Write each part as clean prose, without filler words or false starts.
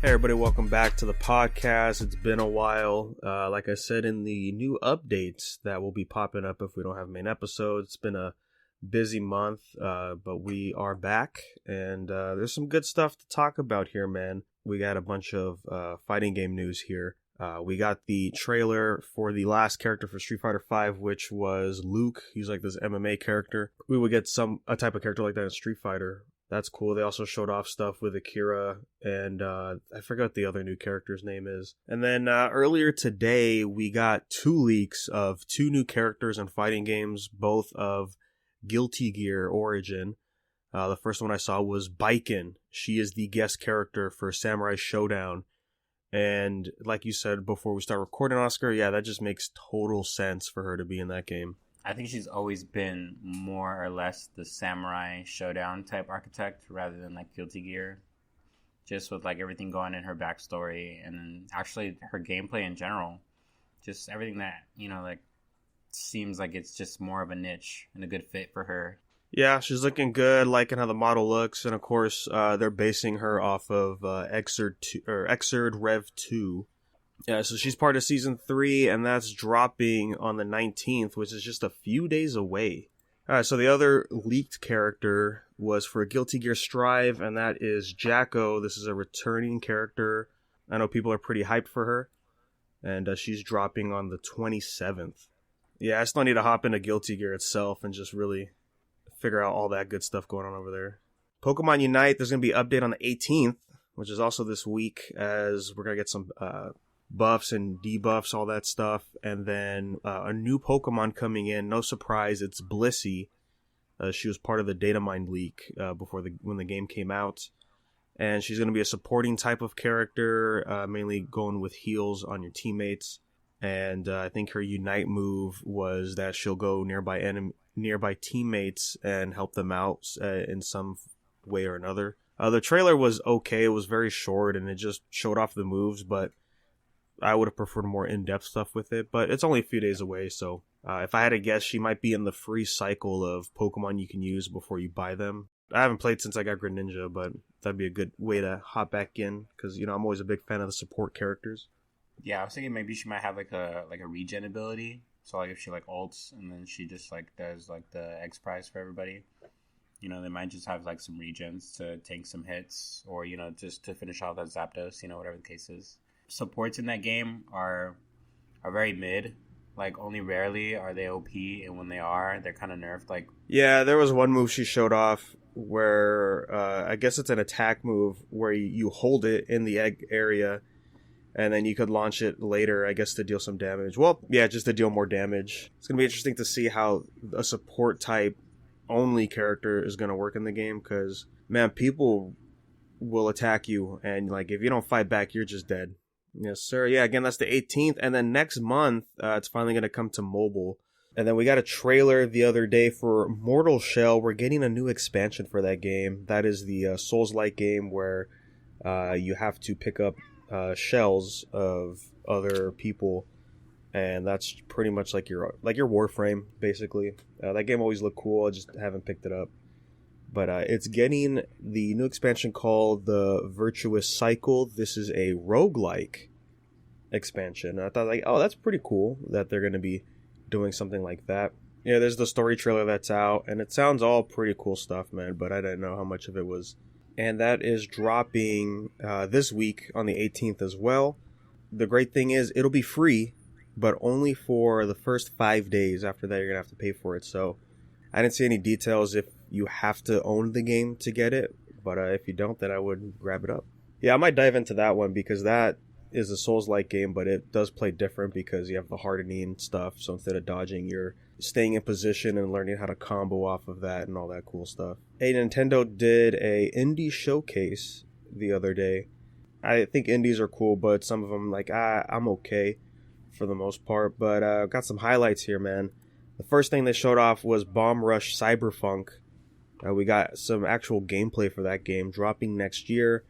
Hey everybody, welcome back to the podcast. It's been a while. Like I said in the new updates that will be popping up if we don't have main episodes, it's been a busy month, but we are back, and there's some good stuff to talk about here, man. We got a bunch of fighting game news here. We got the trailer for the last character for Street Fighter V, which was Luke. He's like this MMA character. We would get a type of character like that in Street Fighter. That's cool. They also showed off stuff with Akira, and I forgot what the other new character's name is. And then earlier today, we got 2 leaks of 2 new characters in fighting games, both of Guilty Gear origin. The first one I saw was Baiken. She is the guest character for Samurai Showdown. And like you said before we start recording, Oscar, yeah, that just makes total sense for her to be in that game. I think she's always been more or less the Samurai Showdown type architect rather than like Guilty Gear. Just with like everything going in her backstory and actually her gameplay in general. Just everything that, like seems like it's just more of a niche and a good fit for her. Yeah, she's looking good, liking how the model looks, and of course, they're basing her off of Xrd Rev 2. Yeah, so she's part of Season 3, and that's dropping on the 19th, which is just a few days away. Alright, so the other leaked character was for Guilty Gear Strive, and that is Jacko. This is a returning character. I know people are pretty hyped for her, and she's dropping on the 27th. Yeah, I still need to hop into Guilty Gear itself and just really figure out all that good stuff going on over there. Pokemon Unite, there's going to be an update on the 18th, which is also this week, as we're going to get some buffs and debuffs, all that stuff. And then a new Pokemon coming in. No surprise, it's Blissey. She was part of the Datamind leak when the game came out. And she's going to be a supporting type of character, mainly going with heals on your teammates. And I think her Unite move was that she'll go nearby teammates and help them out in some way or another. The trailer was okay. It was very short and it just showed off the moves, but I would have preferred more in-depth stuff with it. But it's only a few days away, so if I had to guess, she might be in the free cycle of Pokemon you can use before you buy them. I haven't played since I got Greninja, but that'd be a good way to hop back in because I'm always a big fan of the support characters. Yeah, I was thinking maybe she might have like a regen ability. So like if she like ults and then she just like does like the X prize for everybody. They might just have like some regens to tank some hits or just to finish off that Zapdos, whatever the case is. Supports in that game are very mid. Like only rarely are they OP, and when they are, they're kind of nerfed. Like yeah, there was one move she showed off where I guess it's an attack move where you hold it in the egg area. And then you could launch it later, I guess, to deal some damage. Well, yeah, just to deal more damage. It's going to be interesting to see how a support type only character is going to work in the game. Because, man, people will attack you. And, like, if you don't fight back, you're just dead. Yes, sir. Yeah, again, that's the 18th. And then next month, it's finally going to come to mobile. And then we got a trailer the other day for Mortal Shell. We're getting a new expansion for that game. That is the Souls-like game where you have to pick up shells of other people, and that's pretty much like your Warframe, basically. That game always looked cool. I just haven't picked it up, but it's getting the new expansion called the Virtuous Cycle. This is a roguelike expansion. I thought that's pretty cool that they're going to be doing something like that. Yeah, there's the story trailer that's out, and it sounds all pretty cool stuff, man, but I didn't know how much of it was. And that is dropping this week on the 18th as well. The great thing is it'll be free, but only for the first 5 days. After that, you're going to have to pay for it. So I didn't see any details if you have to own the game to get it. But if you don't, then I would grab it up. Yeah, I might dive into that one because that is a Souls-like game, but it does play different because you have the hardening stuff. So instead of dodging, you're staying in position and learning how to combo off of that and all that cool stuff. Hey, Nintendo did a indie showcase the other day. I think indies are cool, but some of them, I'm okay for the most part. But I've got some highlights here, man. The first thing they showed off was Bomb Rush Cyberpunk. We got some actual gameplay for that game dropping next year.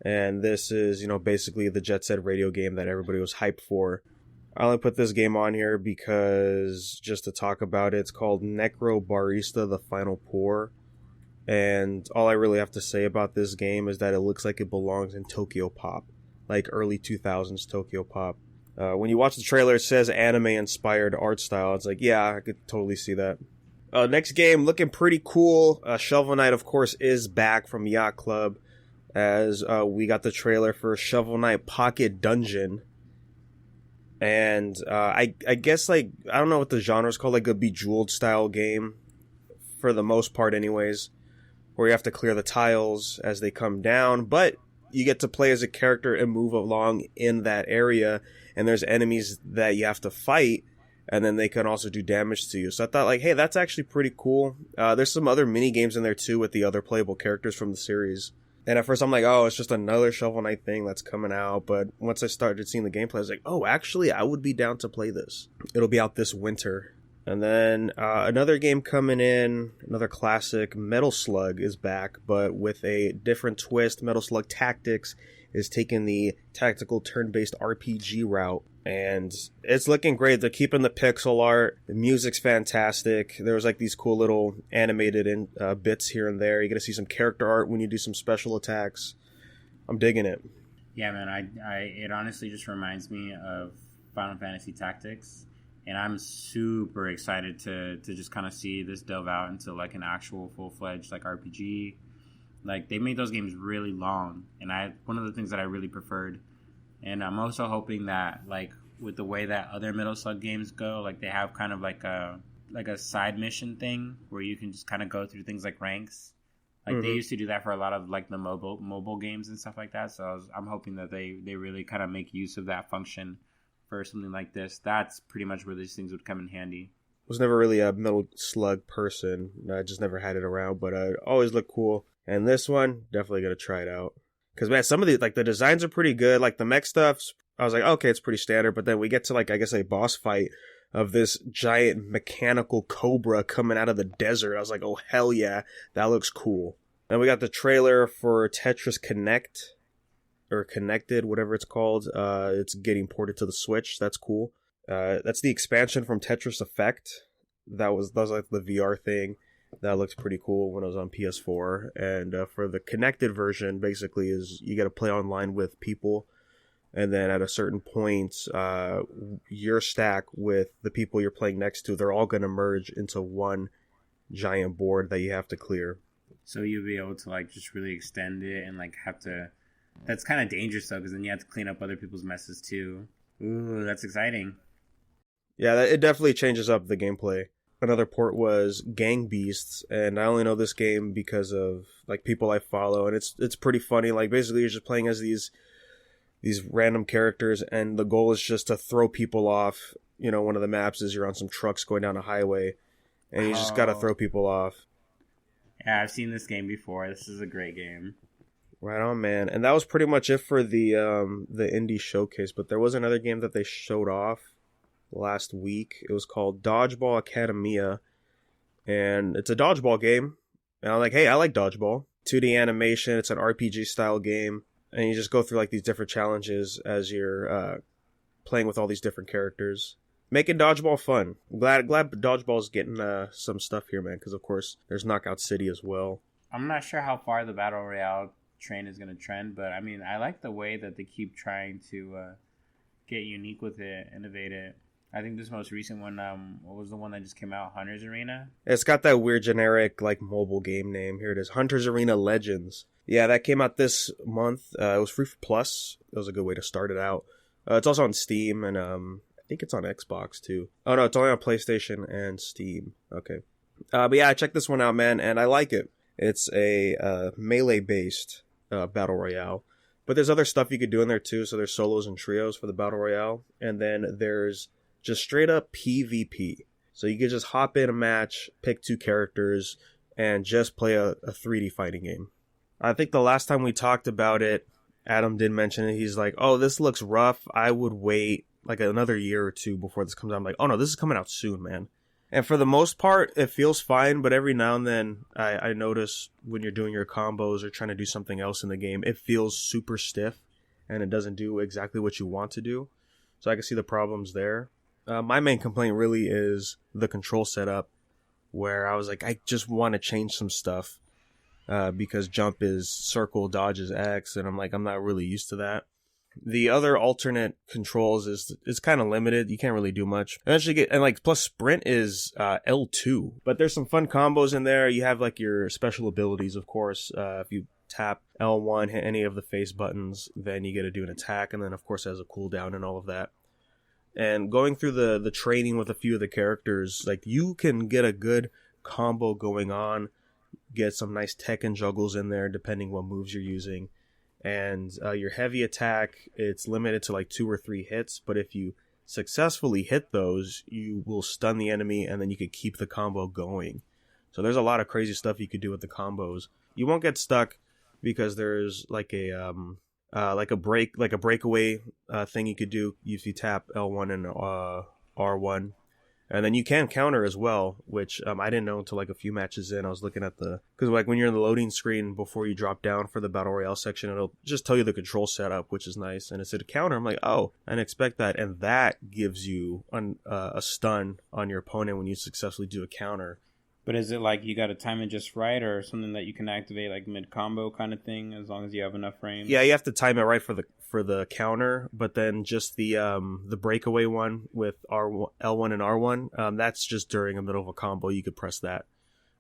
And this is, basically the Jet Set Radio game that everybody was hyped for. I only put this game on here because just to talk about it, it's called Necro Barista: The Final Pour. And all I really have to say about this game is that it looks like it belongs in Tokyo Pop, like early 2000s Tokyo Pop. When you watch the trailer, it says anime-inspired art style. It's like, yeah, I could totally see that. Next game, looking pretty cool. Shovel Knight, of course, is back from Yacht Club, as we got the trailer for Shovel Knight Pocket Dungeon. And I guess, like, I don't know what the genre is called, like a Bejeweled style game, for the most part anyways, where you have to clear the tiles as they come down, but you get to play as a character and move along in that area, and there's enemies that you have to fight, and then they can also do damage to you. So I thought, like, hey, that's actually pretty cool. There's some other mini games in there too with the other playable characters from the series. And at first I'm like, oh, it's just another Shovel Knight thing that's coming out. But once I started seeing the gameplay, I was like, oh, actually, I would be down to play this. It'll be out this winter. And then another game coming in, another classic, Metal Slug is back, but with a different twist. Metal Slug Tactics is taking the tactical turn-based RPG route. And it's looking great. They're keeping the pixel art. The music's fantastic. There's like these cool little animated bits here and there. You get to see some character art when you do some special attacks. I'm digging it. Yeah, man. It honestly just reminds me of Final Fantasy Tactics. And I'm super excited to just kind of see this delve out into like an actual full-fledged like RPG. Like, they made those games really long. And one of the things that I really preferred. And I'm also hoping that, like, with the way that other Metal Slug games go, like, they have kind of like a side mission thing where you can just kind of go through things like ranks. Like, they used to do that for a lot of, like, the mobile games and stuff like that. So I'm hoping that they really kind of make use of that function for something like this. That's pretty much where these things would come in handy. Was never really a Metal Slug person. I just never had it around, but it always looked cool. And this one, definitely going to try it out. Because, man, some of the, like, the designs are pretty good. Like, the mech stuff, I was like, okay, it's pretty standard. But then we get to, like, I guess a boss fight of this giant mechanical cobra coming out of the desert. I was like, oh, hell yeah, that looks cool. Then we got the trailer for Tetris Connect, or Connected, whatever it's called. It's getting ported to the Switch. That's cool. That's the expansion from Tetris Effect. That was like the VR thing. That looks pretty cool when it was on PS4. And for the connected version, basically, is you got to play online with people. And then at a certain point, your stack with the people you're playing next to, they're all going to merge into one giant board that you have to clear. So you'll be able to, like, just really extend it and, like, have to... That's kind of dangerous, though, because then you have to clean up other people's messes, too. Ooh, that's exciting. Yeah, it definitely changes up the gameplay. Another port was Gang Beasts, and I only know this game because of, like, people I follow, and it's pretty funny. Like, basically you're just playing as these random characters, and the goal is just to throw people off. You know, one of the maps is you're on some trucks going down a highway, and you just gotta throw people off. Yeah, I've seen this game before. This is a great game. Right on, man. And that was pretty much it for the indie showcase, but there was another game that they showed off last week. It was called Dodgeball Academia, and it's a dodgeball game. And I'm like, hey, I like dodgeball. 2D animation. It's an RPG style game, and you just go through like these different challenges as you're playing with all these different characters, making dodgeball fun. Glad dodgeball's getting some stuff here, man, because of course there's Knockout City as well. I'm not sure how far the Battle Royale train is going to trend, but I mean, I like the way that they keep trying to get unique with it, innovate it. I think this most recent one, what was the one that just came out? Hunter's Arena? It's got that weird generic, like, mobile game name. Here it is. Hunter's Arena Legends. Yeah, that came out this month. It was free for Plus. It was a good way to start it out. It's also on Steam, and I think it's on Xbox, too. Oh, no, it's only on PlayStation and Steam. Okay. But yeah, I checked this one out, man, and I like it. It's a melee-based Battle Royale. But there's other stuff you could do in there, too. So there's solos and trios for the Battle Royale. And then there's just straight up PvP. So you could just hop in a match, pick two characters, and just play a 3D fighting game. I think the last time we talked about it, Adam did mention it. He's like, oh, this looks rough. I would wait like another year or two before this comes out. I'm like, oh no, this is coming out soon, man. And for the most part, it feels fine, but every now and then I notice when you're doing your combos or trying to do something else in the game, it feels super stiff and it doesn't do exactly what you want to do. So I can see the problems there. My main complaint really is the control setup, where I was like, I just want to change some stuff. because jump is circle, dodge is X, and I'm not really used to that. The other alternate controls is kind of limited. You can't really do much. Eventually plus sprint is L2. But there's some fun combos in there. You have like your special abilities, of course. If you tap L1, hit any of the face buttons, then you get to do an attack, and then of course it has a cooldown and all of that. And going through the training with a few of the characters, like you can get a good combo going on, get some nice tech and juggles in there depending what moves you're using. And your heavy attack, it's limited to like 2 or 3 hits, but if you successfully hit those, you will stun the enemy, and then you could keep the combo going. So there's a lot of crazy stuff you could do with the combos. You won't get stuck because there's like a breakaway thing you could do if you tap L1 and R1. And then you can counter as well, which I didn't know until like a few matches in. I was looking at because like when you're in the loading screen before you drop down for the Battle Royale section, it'll just tell you the control setup, which is nice. And it said counter. I'm like, oh, I didn't expect that. And that gives you a stun on your opponent when you successfully do a counter. But is it like you got to time it just right, or something that you can activate like mid-combo kind of thing, as long as you have enough frames? Yeah, you have to time it right for the counter, but then just the breakaway one with L1 and R1, that's just during the middle of a combo. You could press that.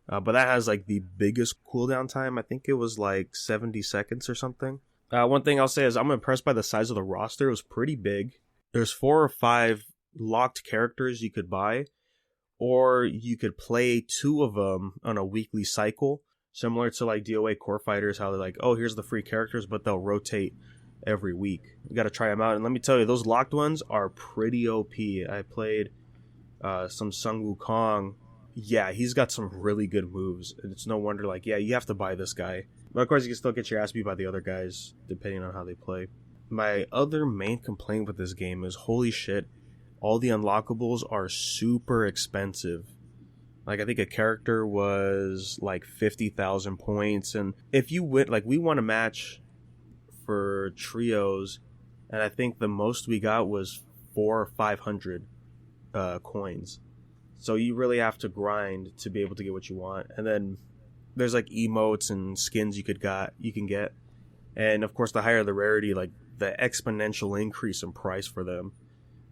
But that has like the biggest cooldown time. I think it was like 70 seconds or something. One thing I'll say is I'm impressed by the size of the roster. It was pretty big. There's 4 or 5 locked characters you could buy, or you could play 2 of them on a weekly cycle, similar to like DOA Core Fighters, how they're like, oh, here's the free characters, but they'll rotate every week. You got to try them out. And let me tell you, those locked ones are pretty OP. I played some Sun Wukong. Yeah, he's got some really good moves. It's no wonder, like, yeah, you have to buy this guy. But of course, you can still get your ass beat by the other guys, depending on how they play. My other main complaint with this game is, holy shit, all the unlockables are super expensive. Like, I think a character was like 50,000 points. And if you win, like, we won a match for trios, and I think the most we got was 400 or 500 coins. So you really have to grind to be able to get what you want. And then there's like emotes and skins you can get. And of course, the higher the rarity, like the exponential increase in price for them,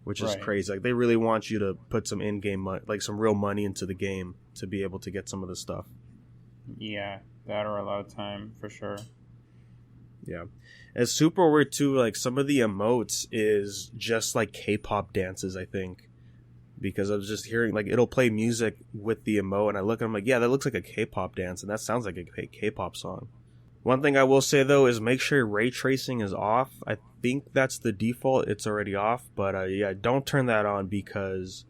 which is crazy. Like, they really want you to put some in-game money, like some real money into the game to be able to get some of this stuff. Yeah, that or a lot of time for sure. Yeah. It's super weird too, like some of the emotes is just like K-pop dances, I think. Because I was just hearing, like, it'll play music with the emote, and I look and I'm like, yeah, that looks like a K-pop dance, and that sounds like a K-pop song. One thing I will say, though, is make sure ray tracing is off. I think that's the default. It's already off, but yeah, don't turn that on, because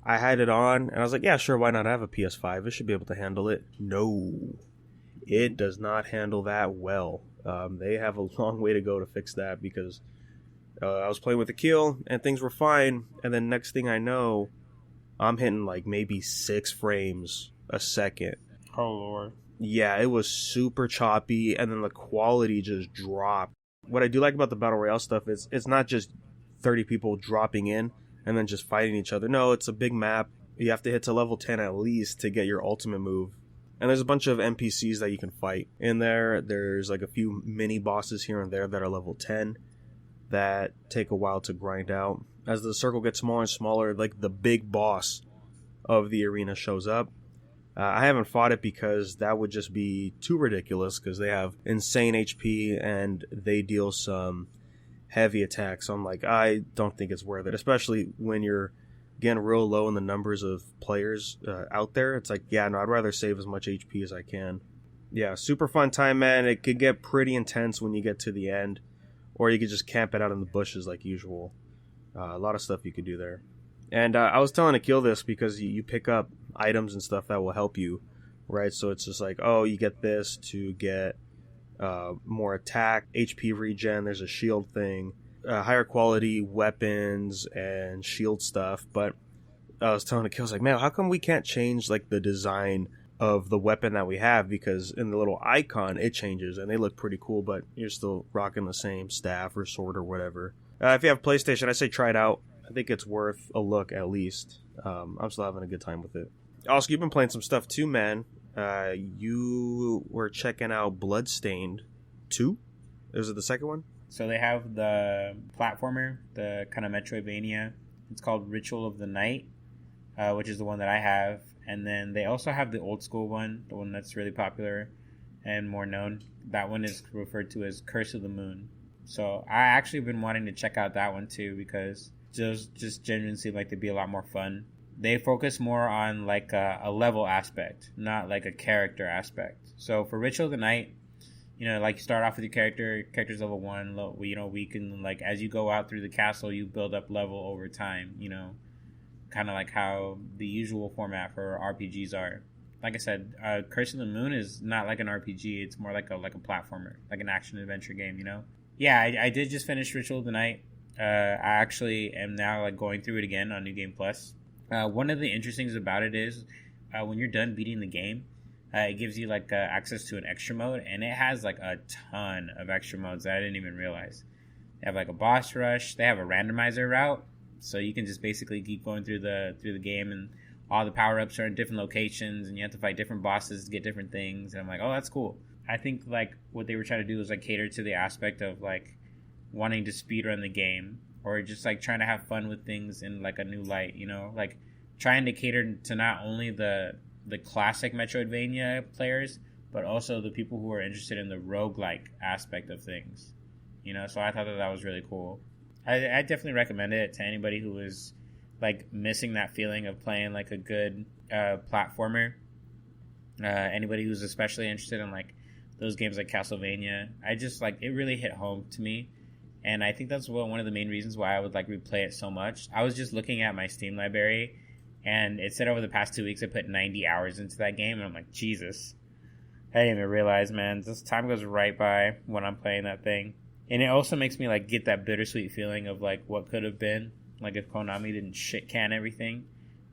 I had it on, and I was like, yeah, sure, why not? I have a PS5. It should be able to handle it. No, it does not handle that well. They have a long way to go to fix that, because I was playing with Akil and things were fine, and then next thing I know, I'm hitting like maybe 6 frames a second. Oh lord. Yeah, it was super choppy, and then the quality just dropped. What I do like about the Battle Royale stuff is it's not just 30 people dropping in and then just fighting each other. No, it's a big map. You have to hit to level 10 at least to get your ultimate move. And there's a bunch of NPCs that you can fight in there. There's like a few mini bosses here and there that are level 10 that take a while to grind out. As the circle gets smaller and smaller, like the big boss of the arena shows up. I haven't fought it because that would just be too ridiculous, because they have insane HP and they deal some heavy attacks. So I'm like, I don't think it's worth it, especially when you're getting real low in the numbers of players out there. It's like, yeah, no, I'd rather save as much HP as I can. Yeah, super fun time, man. It could get pretty intense when you get to the end, or you could just camp it out in the bushes like usual. A lot of stuff you could do there. And I was telling Akil this because you pick up items and stuff that will help you, right? So it's just like, oh, you get this to get more attack, HP regen, there's a shield thing, higher quality weapons and shield stuff. But I was telling Akil, I was like, man, how come we can't change like the design of the weapon that we have? Because in the little icon it changes and they look pretty cool, but you're still rocking the same staff or sword or whatever. If you have PlayStation, I say try it out. I think it's worth a look at least. I'm still having a good time with it. Also, you've been playing some stuff too, man. You were checking out Bloodstained 2? Is it the second one? So they have the platformer, the kind of Metroidvania. It's called Ritual of the Night, which is the one that I have. And then they also have the old school one, the one that's really popular and more known. That one is referred to as Curse of the Moon. So I actually been wanting to check out that one too, because those just genuinely seem like they'd be a lot more fun. They focus more on like a level aspect, not like a character aspect. So for Ritual of the Night, like you start off with your character's level 1. We can, like, as you go out through the castle, you build up level over time, kind of like how the usual format for RPGs are. Like I said, Curse of the Moon is not like an RPG. It's more like a platformer, like an action adventure game, Yeah, I did just finish Ritual of the Night. I actually am now like going through it again on New Game Plus. One of the interesting things about it is when you're done beating the game, it gives you like access to an extra mode, and it has like a ton of extra modes that I didn't even realize. They have like a boss rush. They have a randomizer route, so you can just basically keep going through the game, and all the power ups are in different locations, and you have to fight different bosses to get different things. And I'm like, oh, that's cool. I think like what they were trying to do was like cater to the aspect of like wanting to speedrun the game, or just like trying to have fun with things in like a new light, like trying to cater to not only the classic Metroidvania players, but also the people who are interested in the roguelike aspect of things, so I thought that was really cool. I definitely recommend it to anybody who is like missing that feeling of playing like a good platformer, anybody who's especially interested in like those games like Castlevania. I just like it really hit home to me, and I think that's one of the main reasons why I would like replay it so much. I was just looking at my Steam library, and it said over the past 2 weeks I put 90 hours into that game, and I'm like, Jesus, I didn't even realize, man, this time goes right by when I'm playing that thing. And it also makes me like get that bittersweet feeling of like what could have been, like if Konami didn't shit can everything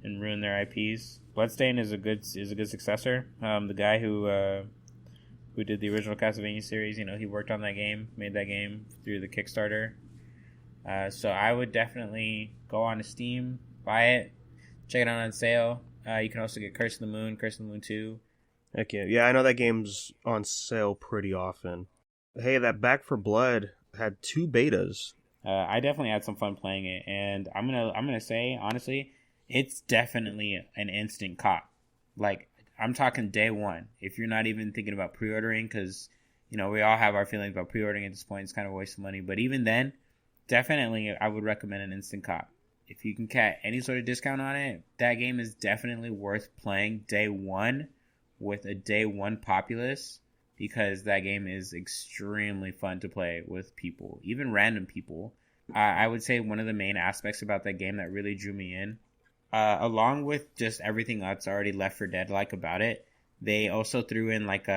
and ruin their IPs. Bloodstained is a good successor. The guy who did the original Castlevania series, he worked on that game, made that game through the Kickstarter. So I would definitely go on to Steam, buy it, check it out on sale. You can also get Curse of the Moon 2. Heck yeah. Yeah, I know that game's on sale pretty often. Hey, that Back for Blood had 2 betas. I definitely had some fun playing it, and I'm gonna say honestly, it's definitely an instant cop. Like, I'm talking day one. If you're not even thinking about pre-ordering, because we all have our feelings about pre-ordering at this point. It's kind of a waste of money, but even then, definitely I would recommend an instant cop. If you can get any sort of discount on it, that game is definitely worth playing day one with a day one populace, because that game is extremely fun to play with people, even random people. I would say one of the main aspects about that game that really drew me in, along with just everything that's already Left 4 Dead like about it, they also threw in like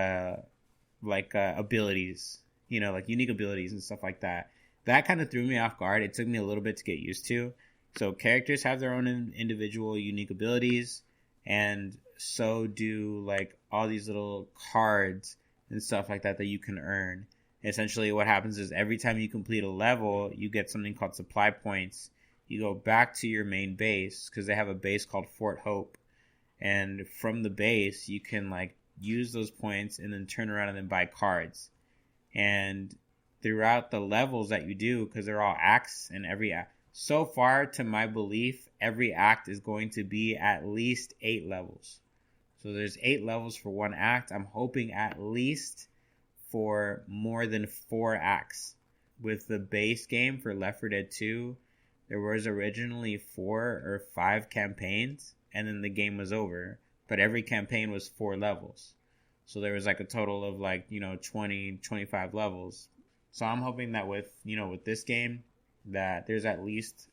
abilities, like unique abilities and stuff like that. That kind of threw me off guard. It took me a little bit to get used to. So characters have their own individual unique abilities, and so do like all these little cards and stuff like that you can earn. Essentially what happens is every time you complete a level, you get something called supply points. You go back to your main base, because they have a base called Fort Hope, and from the base you can like use those points and then turn around and then buy cards. And throughout the levels that you do, because they're all acts, and every act, so far to my belief, every act is going to be at least 8 levels. So there's 8 levels for one act. I'm hoping at least for more than 4 acts. With the base game for Left 4 Dead 2, there was originally 4 or 5 campaigns, and then the game was over. But every campaign was 4 levels. So there was like a total of like, 20, 25 levels. So I'm hoping that with this game, that there's at least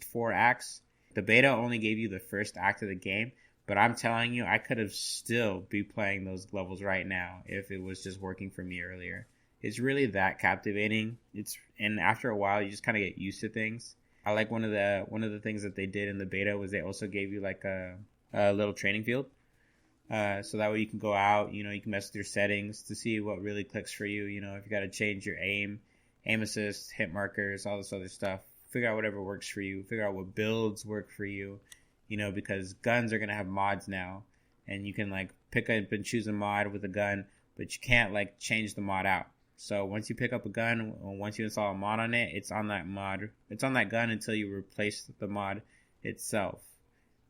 4 acts. The beta only gave you the first act of the game, but I'm telling you, I could have still be playing those levels right now if it was just working for me earlier. It's really that captivating. And after a while, you just kind of get used to things. I like one of the things that they did in the beta was they also gave you like a little training field. So that way you can go out, you can mess with your settings to see what really clicks for you. If you got to change your aim assist, hit markers, all this other stuff. Figure out whatever works for you. Figure out what builds work for you. Because guns are going to have mods now. and you can like pick up and choose a mod with a gun, but you can't like change the mod out. So once you pick up a gun, or once you install a mod on it, it's on that mod. It's on that gun until you replace the mod itself,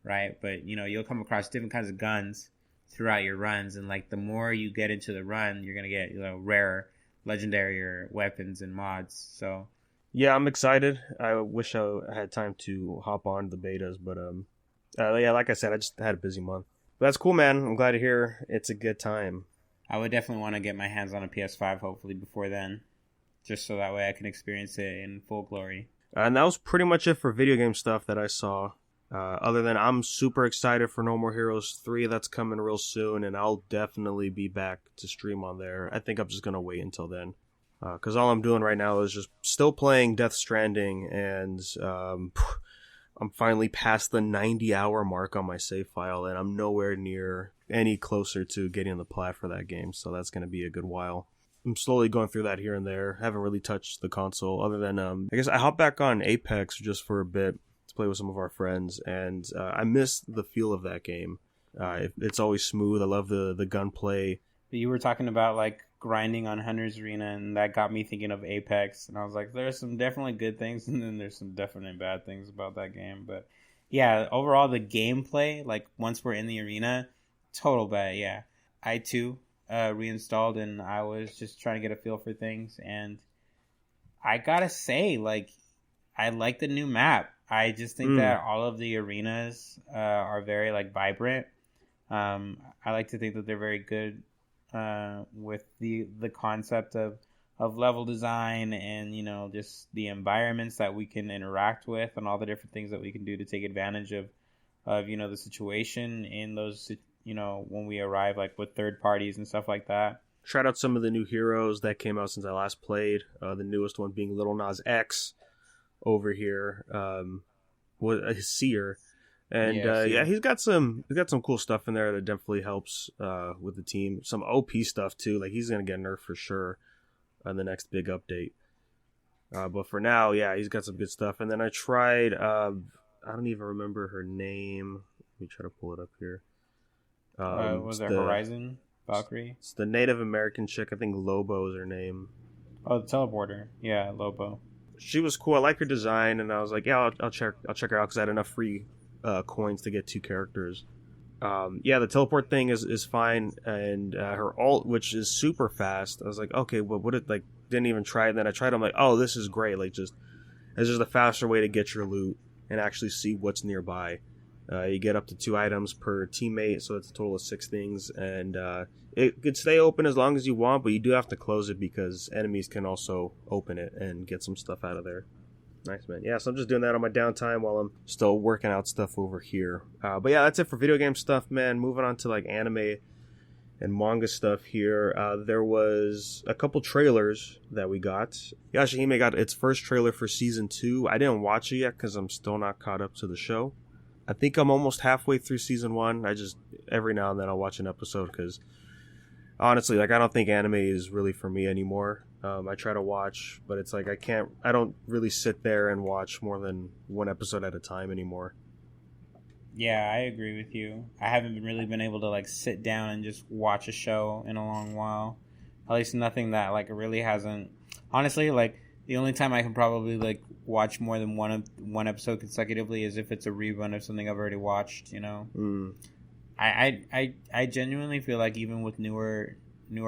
right? But you'll come across different kinds of guns throughout your runs, and like the more you get into the run, you're gonna get rarer, legendary weapons and mods. So yeah, I'm excited. I wish I had time to hop on the betas, but yeah, like I said, I just had a busy month. But that's cool, man. I'm glad to hear it's a good time. I would definitely want to get my hands on a PS5 hopefully before then, just so that way I can experience it in full glory. And that was pretty much it for video game stuff that I saw. Other than I'm super excited for No More Heroes 3 that's coming real soon, and I'll definitely be back to stream on there. I think I'm just going to wait until then. Because all I'm doing right now is just still playing Death Stranding, and I'm finally past the 90-hour mark on my save file, and I'm nowhere near any closer to getting the plat for that game, so that's going to be a good while. I'm slowly going through that here and there. Haven't really touched the console, other than, I guess I hopped back on Apex just for a bit to play with some of our friends, and I miss the feel of that game. It's always smooth. I love the gunplay. You were talking about, like, grinding on Hunter's Arena, and that got me thinking of Apex, and I was like, there's some definitely good things, and then there's some definitely bad things about that game. But yeah, overall the gameplay, like once we're in the arena, total bad. Yeah, I too reinstalled, and I was just trying to get a feel for things, and I gotta say, like, I like the new map. I just think that all of the arenas are very like vibrant. I like to think that they're very good with the concept of level design, and just the environments that we can interact with, and all the different things that we can do to take advantage of the situation in those when we arrive, like with third parties and stuff like that. Shout out some of the new heroes that came out since I last played. The newest one being Lil Nas X over here, his Seer. And yeah, he's got some cool stuff in there that definitely helps with the team. Some OP stuff too. Like, he's gonna get nerfed for sure on the next big update. But for now, yeah, he's got some good stuff. And then I tried. I don't even remember her name. Let me try to pull it up here. Was there Horizon Valkyrie? It's the Native American chick. I think Lobo is her name. Oh, the teleporter. Yeah, Lobo. She was cool. I like her design, and I was like, yeah, I'll check her out because I had enough free coins to get 2 characters. Yeah, the teleport thing is fine, and her ult, which is super fast. I was like, okay, well, what it like? Didn't even try it. And then I tried. I'm like, oh, this is great. Like, it's just a faster way to get your loot and actually see what's nearby. You get up to 2 items per teammate, so it's a total of 6 things, and it could stay open as long as you want, but you do have to close it because enemies can also open it and get some stuff out of there. Nice, man. Yeah, so I'm just doing that on my downtime while I'm still working out stuff over here. But yeah, that's it for video game stuff, man. Moving on to like anime and manga stuff here. There was a couple trailers that we got. Yashahime got its first trailer for season 2. I didn't watch it yet because I'm still not caught up to the show. I think I'm almost halfway through season 1. I just, every now and then I'll watch an episode because honestly, like, I don't think anime is really for me anymore. I try to watch, but it's like I don't really sit there and watch more than 1 episode at a time anymore. Yeah, I agree with you. I haven't really been able to like sit down and just watch a show in a long while. At least nothing that like really hasn't. Honestly, like the only time I can probably like watch more than one episode consecutively is if it's a rerun of something I've already watched. I genuinely feel like even with newer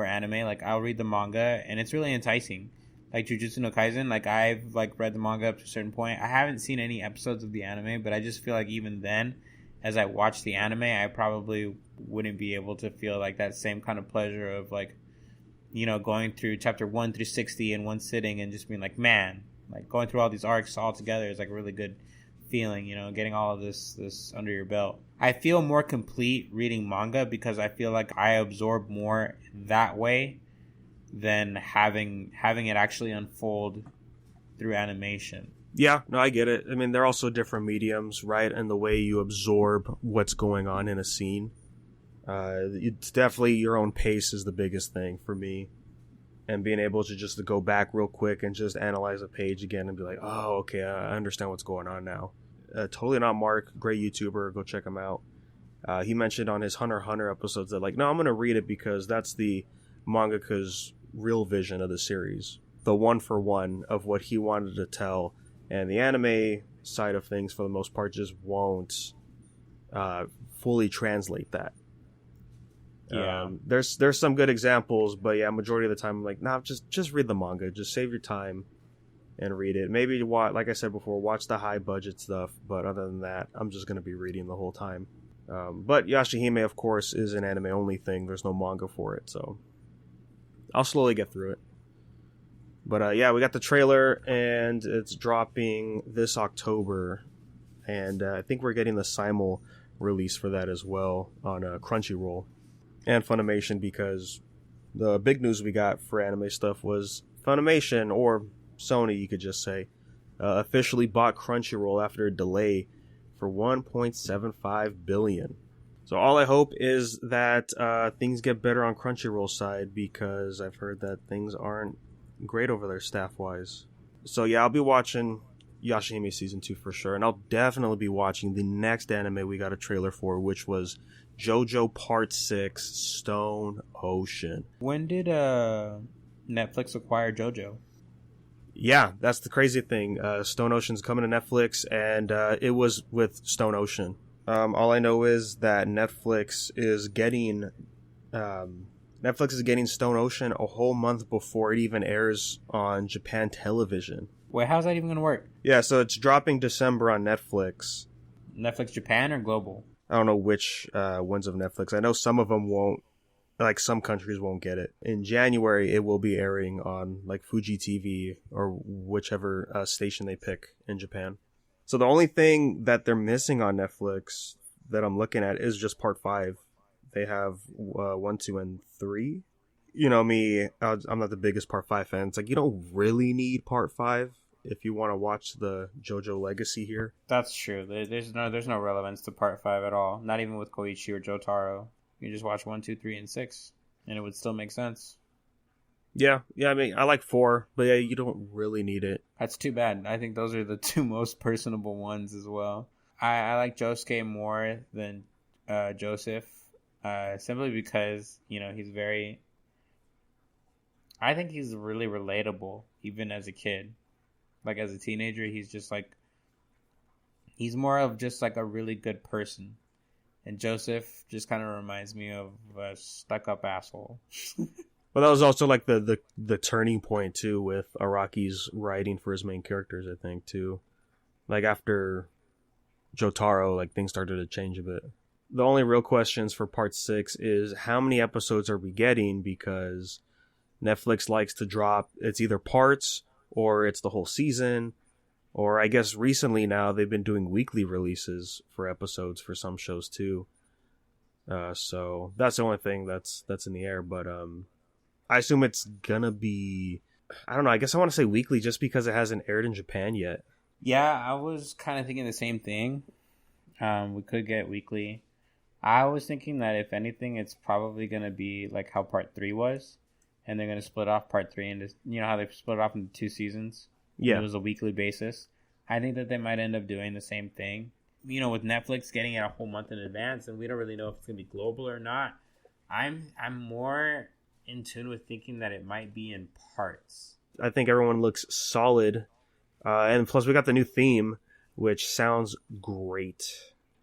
anime, like I'll read the manga and it's really enticing. Like Jujutsu no Kaisen, like I've like read the manga up to a certain point. I haven't seen any episodes of the anime, but I just feel like even then, as I watch the anime, I probably wouldn't be able to feel like that same kind of pleasure of like, going through chapter 1 through 60 in one sitting and just being like, man, like going through all these arcs all together is like a really good feeling, getting all of this under your belt. I feel more complete reading manga because I feel like I absorb more that way than having it actually unfold through animation. Yeah, no, I get it. I mean, they're also different mediums, right? And the way you absorb what's going on in a scene. It's definitely your own pace is the biggest thing for me. And being able to just go back real quick and just analyze a page again and be like, oh, okay, I understand what's going on now. Totally Not Mark, great YouTuber. Go check him out. He mentioned on his Hunter x Hunter episodes that, like, no, I'm going to read it because that's the mangaka's real vision of the series. The one for one of what he wanted to tell. And the anime side of things, for the most part, just won't fully translate that. Yeah. There's some good examples, but yeah, majority of the time I'm like, nah, just read the manga. Just save your time and read it. Maybe, like I said before, watch the high budget stuff, but other than that, I'm just going to be reading the whole time. But Yashahime, of course, is an anime only thing. There's no manga for it, so I'll slowly get through it. But yeah, we got the trailer, and it's dropping this October, and I think we're getting the simul release for that as well on Crunchyroll and Funimation, because the big news we got for anime stuff was Funimation, or Sony, you could just say, officially bought Crunchyroll after a delay for $1.75 billion. So all I hope is that things get better on Crunchyroll's side, because I've heard that things aren't great over there staff-wise. So yeah, I'll be watching Yashahime Season 2 for sure, and I'll definitely be watching the next anime we got a trailer for, which was JoJo Part 6, Stone Ocean. When did Netflix acquire JoJo? Yeah, that's the crazy thing. Stone Ocean's coming to Netflix, and it was with Stone Ocean. All I know is that Netflix is getting Stone Ocean a whole month before it even airs on Japan television. Wait, how's that even going to work? Yeah, so it's dropping December on Netflix. Netflix Japan or global? I don't know which ones of Netflix. I know some of them won't, like some countries won't get it. In January, it will be airing on like Fuji TV or whichever station they pick in Japan. So the only thing that they're missing on Netflix that I'm looking at is just Part 5. They have 1, 2, and 3. You know me, I'm not the biggest Part 5 fan. It's like, you don't really need Part 5 if you want to watch the JoJo Legacy here. That's true. There's no relevance to Part 5 at all. Not even with Koichi or Jotaro. You just watch 1, 2, 3, and 6, and it would still make sense. Yeah. I mean, I like 4, but yeah, you don't really need it. That's too bad. I think those are the two most personable ones as well. I like Josuke more than Joseph, simply because, you know, he's very... I think he's really relatable, even as a kid. Like, as a teenager, he's just like... He's more of just like a really good person. And Joseph just kind of reminds me of a stuck-up asshole. Well, that was also like the turning point, too, with Araki's writing for his main characters, I think, too. Like, after Jotaro, like, things started to change a bit. The only real questions for Part 6 is how many episodes are we getting, because Netflix likes to drop, it's either parts or it's the whole season, or I guess recently now they've been doing weekly releases for episodes for some shows too. So that's the only thing that's in the air, but I assume it's gonna be, I don't know, I guess I want to say weekly just because it hasn't aired in Japan yet. Yeah, I was kind of thinking the same thing. We could get weekly. I was thinking that if anything, it's probably going to be like how Part 3 was. And they're going to split off Part 3 into, you know how they split it off into 2 seasons? Yeah. It was a weekly basis. I think that they might end up doing the same thing. You know, with Netflix getting it a whole month in advance, and we don't really know if it's going to be global or not. I'm more in tune with thinking that it might be in parts. I think everyone looks solid. And plus we got the new theme, which sounds great.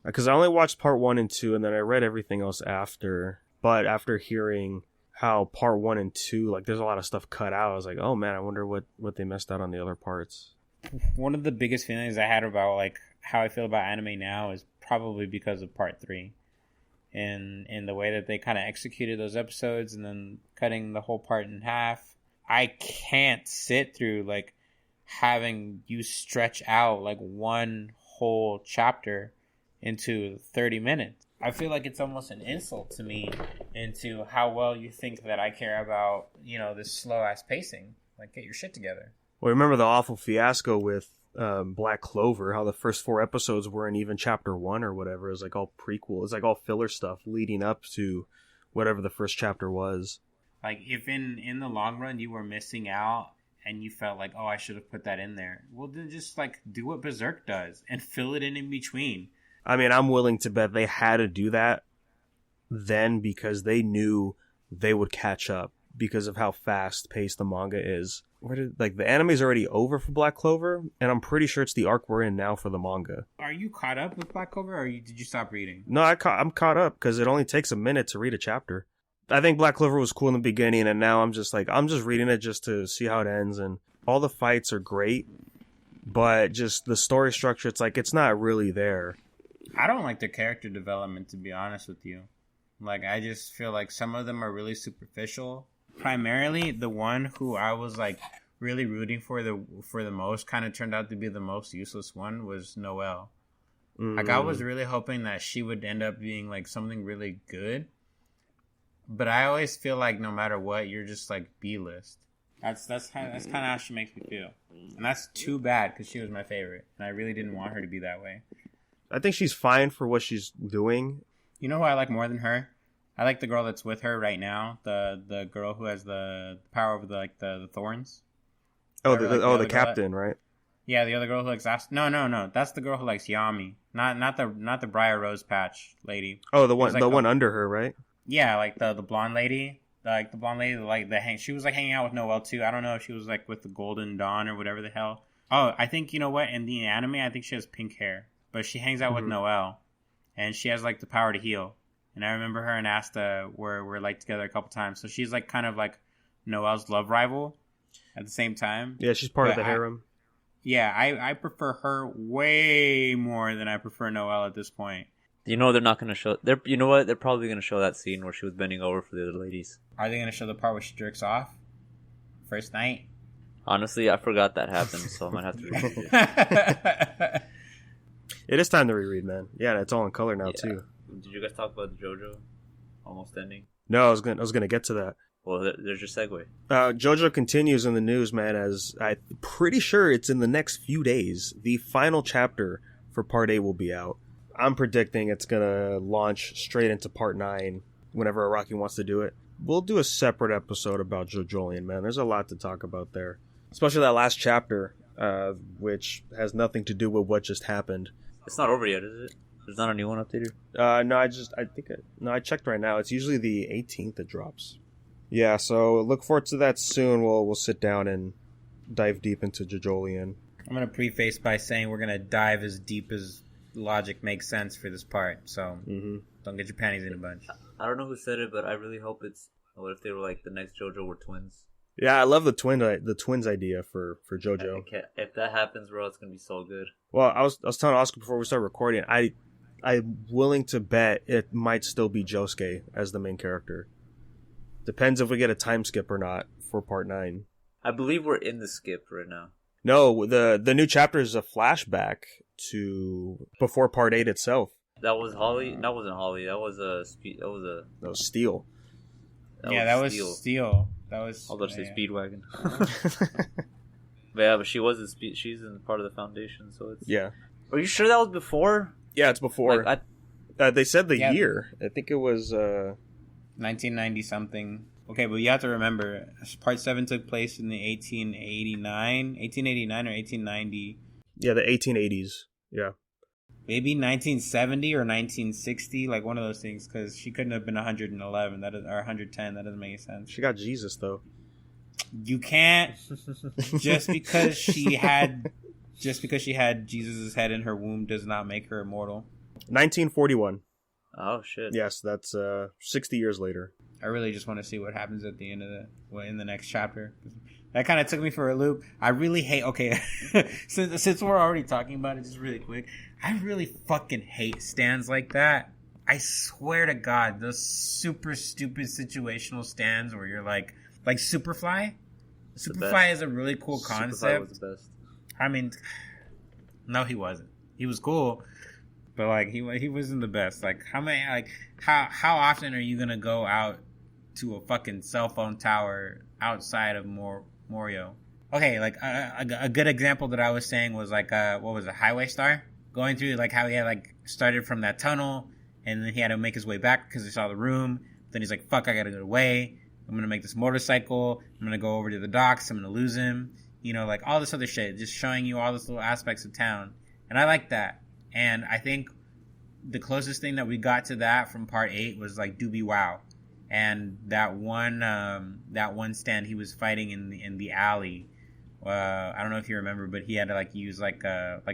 Because I only watched Part 1 and 2, and then I read everything else after. But after hearing how Part 1 and 2, like, there's a lot of stuff cut out, I was like, oh man, I wonder what they messed out on the other parts. One of the biggest feelings I had about, like, how I feel about anime now is probably because of Part 3. And the way that they kind of executed those episodes, and then cutting the whole part in half. I can't sit through, like, having you stretch out, like, one whole chapter into 30 minutes. I feel like it's almost an insult to me into how well you think that I care about, you know, this slow-ass pacing. Like, get your shit together. Well, remember the awful fiasco with Black Clover, how the first 4 episodes weren't even chapter 1 or whatever. It was like all prequel. It was like all filler stuff leading up to whatever the first chapter was. Like, if in the long run you were missing out and you felt like, oh, I should have put that in there, well, then just, like, do what Berserk does and fill it in between. I mean, I'm willing to bet they had to do that then because they knew they would catch up because of how fast paced the manga is. The anime's already over for Black Clover, and I'm pretty sure it's the arc we're in now for the manga. Are you caught up with Black Clover, or did you stop reading? No, I'm caught up because it only takes a minute to read a chapter. I think Black Clover was cool in the beginning, and now I'm just reading it just to see how it ends, and all the fights are great, but just the story structure, it's not really there. I don't like their character development, to be honest with you. Like, I just feel like some of them are really superficial. Primarily, the one who I was like really rooting for the most kind of turned out to be the most useless one was Noelle. Like, I was really hoping that she would end up being like something really good, but I always feel like no matter what, you're just like B-list. That's kind of how she makes me feel, and that's too bad because she was my favorite, and I really didn't want her to be that way. I think she's fine for what she's doing. You know who I like more than her? I like the girl that's with her right now. The girl who has the power over the thorns. Oh, the captain, right? Yeah, the other girl who likes No. That's the girl who likes Yami. Not the Briar Rose Patch lady. Oh, the one under her, right? Yeah, like the blonde lady. Like the blonde lady, she was like hanging out with Noelle too. I don't know if she was like with the Golden Dawn or whatever the hell. Oh, I think, you know what? In the anime, I think she has pink hair, but she hangs out with Noelle, and she has like the power to heal. And I remember her and Asta were like together a couple times. So she's like kind of like Noelle's love rival at the same time. Yeah, she's part of the harem. I prefer her way more than I prefer Noelle at this point. You know they're not going to show... You know what? They're probably going to show that scene where she was bending over for the other ladies. Are they going to show the part where she jerks off? First night? Honestly, I forgot that happened, so I might have to reread it. It is time to reread, man. Yeah, it's all in color now, too. Did you guys talk about JoJo almost ending? No, I was gonna get to that. Well, there's your segue. JoJo continues in the news, man, as I'm pretty sure it's in the next few days. The final chapter for Part 8 will be out. I'm predicting it's gonna launch straight into Part 9 whenever Araki wants to do it. We'll do a separate episode about Jojolion, man. There's a lot to talk about there. Especially that last chapter, which has nothing to do with what just happened. It's not over yet, is it? There's not a new one updated? No, I checked right now. It's usually the 18th it drops. Yeah, so look forward to that soon. We'll sit down and dive deep into Jojolion. I'm going to preface by saying we're going to dive as deep as logic makes sense for this part. So don't get your panties in a bunch. I don't know who said it, but I really hope what if they were like the next JoJo were twins? Yeah, I love the twins idea for JoJo. If that happens, bro, it's going to be so good. Well, I was telling Oscar before we started recording, I'm willing to bet it might still be Josuke as the main character. Depends if we get a time skip or not for Part 9. I believe we're in the skip right now. No, the new chapter is a flashback to before Part 8 itself. That was Holly? That wasn't Holly. That was Steel. That was Steel. That was... I was about to say Speedwagon. But she was she's in part of the Foundation, so it's... Yeah. Are you sure that was before? Yeah, it's before. They said the year. I think it was... 1990 something. Okay, but you have to remember, Part 7 took place in the 1889 or 1890. Yeah, the 1880s. Yeah. Maybe 1970 or 1960, like one of those things, because she couldn't have been 111 or 110. That doesn't make any sense. She got Jesus, though. You can't just because she had Jesus' head in her womb does not make her immortal. 1941. Oh shit. Yes, that's 60 years later. I really just want to see what happens at the end of in the next chapter. That kind of took me for a loop. I really hate... Okay, since we're already talking about it, just really quick, I really fucking hate stands like that. I swear to God, those super stupid situational stands where you're like Superfly. Superfly is a really cool concept. Superfly was the best. I mean, no, he wasn't. He was cool, but like he wasn't the best. Like how often are you gonna go out to a fucking cell phone tower outside of Morio? Okay, like a good example that I was saying was like what was it, Highway Star? Going through like how he had like started from that tunnel and then he had to make his way back because he saw the room. Then he's like, fuck, I gotta get away. I'm gonna make this motorcycle. I'm gonna go over to the docks. I'm gonna lose him. You know, like all this other shit. Just showing you all these little aspects of town. And I like that. And I think the closest thing that we got to that from part 8 was like Doobie Wow, and that one stand he was fighting in the alley. I don't know if you remember, but he had to like use like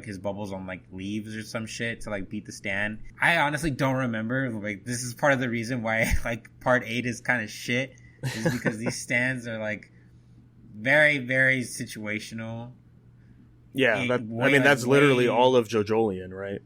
his bubbles on like leaves or some shit to like beat the stand. I honestly don't remember. Like, this is part of the reason why like part 8 is kind of shit, is because these stands are like very, very situational. Yeah, that's literally all of Jojolion, right?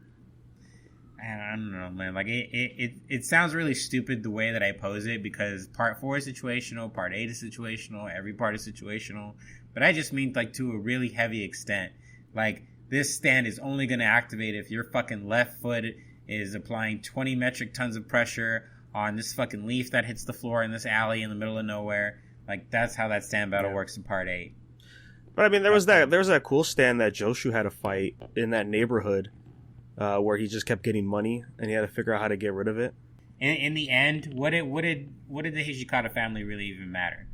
I don't know, man. Like it sounds really stupid the way that I pose it, because part 4 is situational, part 8 is situational, every part is situational. But I just mean like to a really heavy extent. Like, this stand is only going to activate if your fucking left foot is applying 20 metric tons of pressure on this fucking leaf that hits the floor in this alley in the middle of nowhere. Like, that's how that stand battle works in part 8. But I mean, there was that cool stand that Joshu had to fight in that neighborhood, where he just kept getting money and he had to figure out how to get rid of it. In the end, what did the Hijikata family really even matter?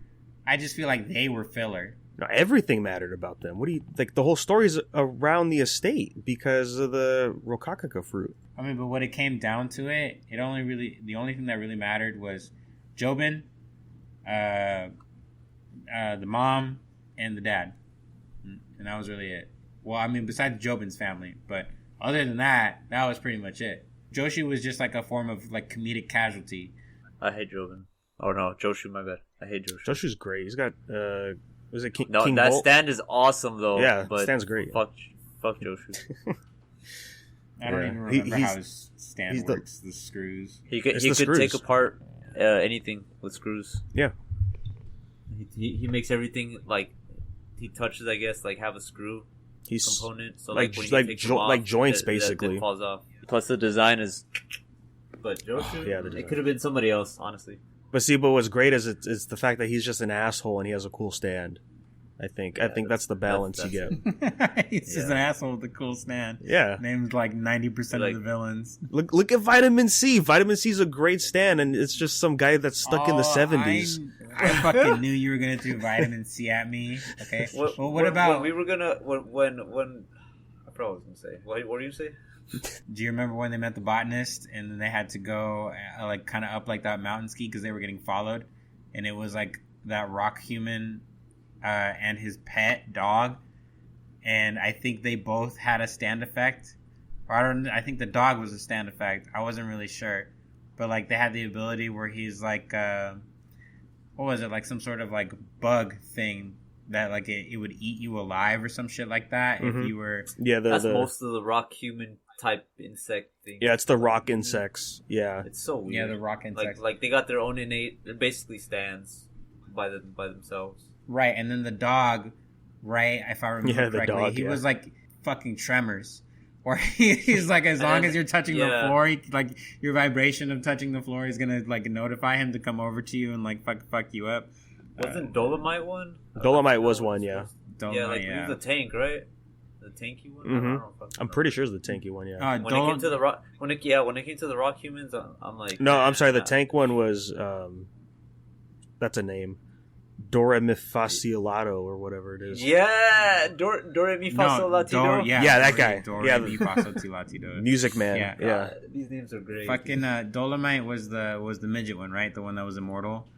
I just feel like they were filler. No, everything mattered about them. What do you like? The whole story's around the estate because of the Rokakaka fruit. I mean, but when it came down to it, the only thing that really mattered was Jobin, the mom, and the dad, and that was really it. Well, I mean, besides Jobin's family, but other than that, that was pretty much it. Joshi was just like a form of like comedic casualty. I hate Jobin. Oh no, Joshu, my bad. I hate Joshu. Joshu's great. He's got was it King? No, King that Bolt? stand is awesome though. Yeah, but stand's great. Fuck Joshu. I don't even remember how his stand works. The screws. He could screws. take apart anything with screws. Yeah. He makes everything like he touches. I guess like have a screw component. So like when like joints basically. It falls off. Plus the design is. But Joshu, it could have been somebody else, honestly. But what's great is it's the fact that he's just an asshole and he has a cool stand. I think that's the balance you get. He's just an asshole with a cool stand. Yeah, named like 90% of the villains. Look at Vitamin C. Vitamin C is a great stand, and it's just some guy that's stuck in the 70s. I fucking knew you were gonna do Vitamin C at me. Okay. What about when we were gonna when I forgot what I was gonna say. What were you say? Do you remember when they met the botanist and then they had to go like kind of up like that mountain ski because they were getting followed, and it was like that rock human and his pet dog, and I think they both had a stand effect. Or I think the dog was a stand effect. I wasn't really sure, but like they had the ability where he's like what was it, like some sort of like bug thing that like it would eat you alive or some shit like that if you were that's most of the rock human type insect thing. Yeah, it's the rock insects. Yeah, it's so weird. Yeah, the rock insects. Like they got their own innate. They're basically stands by themselves. Right, and then the dog, right? If I remember correctly, he was like fucking Tremors, or he's like as long as you're touching the floor, like your vibration of touching the floor is gonna like notify him to come over to you and like fuck you up. Wasn't Dolomite one? Dolomite was one, yeah. Dolomite, he was the tank, right? The tanky one. Mm-hmm. I'm pretty sure it's the tanky one. Yeah. When it came to the rock, when it came to the rock humans, I'm like, no, I'm sorry. The tank one was that's a name, Doremifacilado or whatever it is. Yeah, Doremifacilatido. Yeah, that guy. Doremifacilatido. Music Man. Yeah. These names are great. Fucking Dolomite was the midget one, right? The one that was immortal.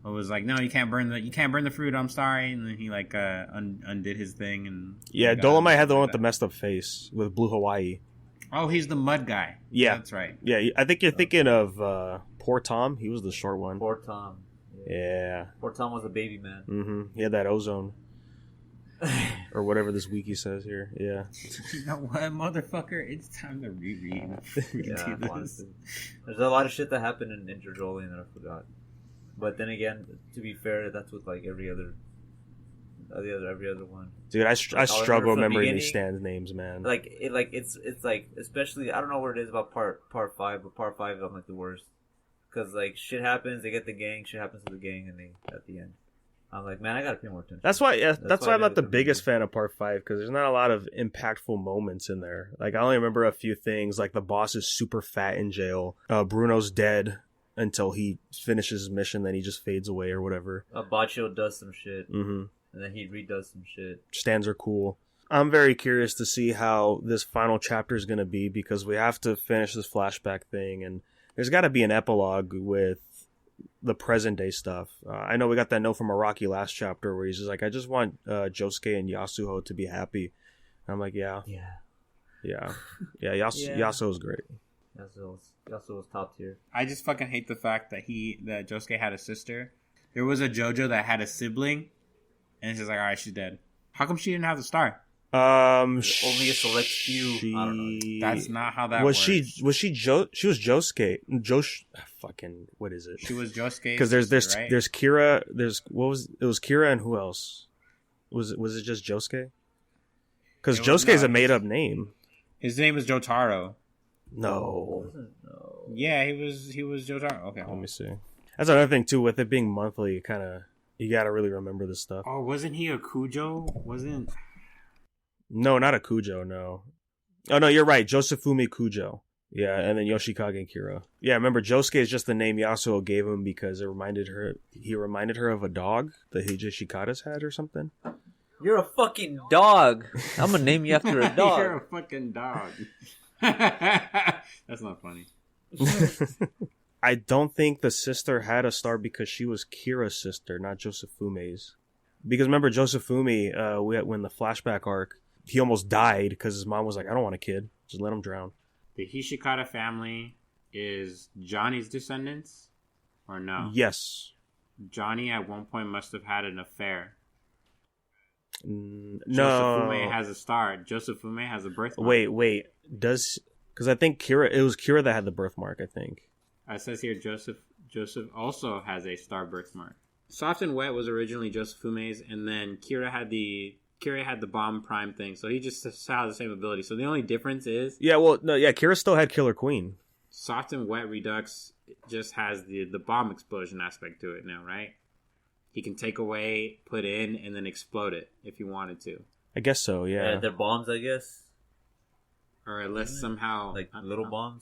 It was like, no, you can't burn the fruit. I'm sorry, and then he like undid his thing and Dolomite had the one with the messed up face with Blue Hawaii. Oh, he's the mud guy. Yeah, that's right. Yeah, I think you're thinking of Poor Tom. He was the short one. Poor Tom. Yeah. Poor Tom was a baby man. Mm-hmm. He had that ozone. Or whatever this wiki says here. Yeah. You know what, motherfucker? It's time to reread. There's a lot of shit that happened in Jojolion that I forgot. But then again, to be fair, that's with like every other one. Dude, I struggle remembering these stand names, man. It's like, especially, I don't know what it is about part 5, but part 5 I'm like the worst. Because like shit happens, they get the gang, shit happens to the gang, and they at the end, I'm like, man, I gotta pay more attention. That's why I'm not the biggest fan of part 5, because there's not a lot of impactful moments in there. Like I only remember a few things, like the boss is super fat in jail, Bruno's dead until he finishes his mission, then he just fades away or whatever. Baccio does some shit, mm-hmm. and then he redoes some shit. Stands are cool. I'm very curious to see how this final chapter is going to be, because we have to finish this flashback thing, and there's got to be an epilogue with the present day stuff. I know we got that note from Araki last chapter where he's just like, I just want Josuke and Yasuo to be happy. And I'm like, yeah. Yasuo's great. Yasuo's top tier. I just fucking hate the fact that Josuke had a sister. There was a JoJo that had a sibling, and it's just like, all right, she's dead. How come she didn't have the star? Only a select few. I don't know. That's not how that works. She was Josuke. Fucking what is it? She was Josuke. Because there's right? there's Kira. It was Kira and who else? Was it just Josuke? Because Josuke is a made up name. His name is Jotaro. No. Yeah, he was Jotaro. Okay, let me see. That's another thing too. With it being monthly, kind of you gotta really remember this stuff. Oh, wasn't he a Kujo? Wasn't? No, not a Kujo, no. Oh, no, you're right. Josefumi Kujo. Yeah, and then Yoshikage and Kira. Yeah, remember, Josuke is just the name Yasuo gave him because he reminded her of a dog that Shikata's had or something. You're a fucking dog. I'm gonna name you after a dog. You're a fucking dog. That's not funny. I don't think the sister had a star because she was Kira's sister, not Josefume's. Because remember, Josefumi, when the flashback arc, he almost died because his mom was like, I don't want a kid. Just let him drown. The Hishikata family is Johnny's descendants? Or no? Yes. Johnny at one point must have had an affair. No. Josefume has a star. Josefume has a birthmark. Wait. Because I think it was Kira that had the birthmark, I think. It says here Joseph also has a star birthmark. Soft and Wet was originally Josefume's, and then Kira had the bomb prime thing, so he just has the same ability. So the only difference is... Kira still had Killer Queen. Soft and Wet Redux just has the bomb explosion aspect to it now, right? He can take away, put in, and then explode it if he wanted to. I guess so, yeah. They're bombs, I guess. Or unless somehow... Like little bombs?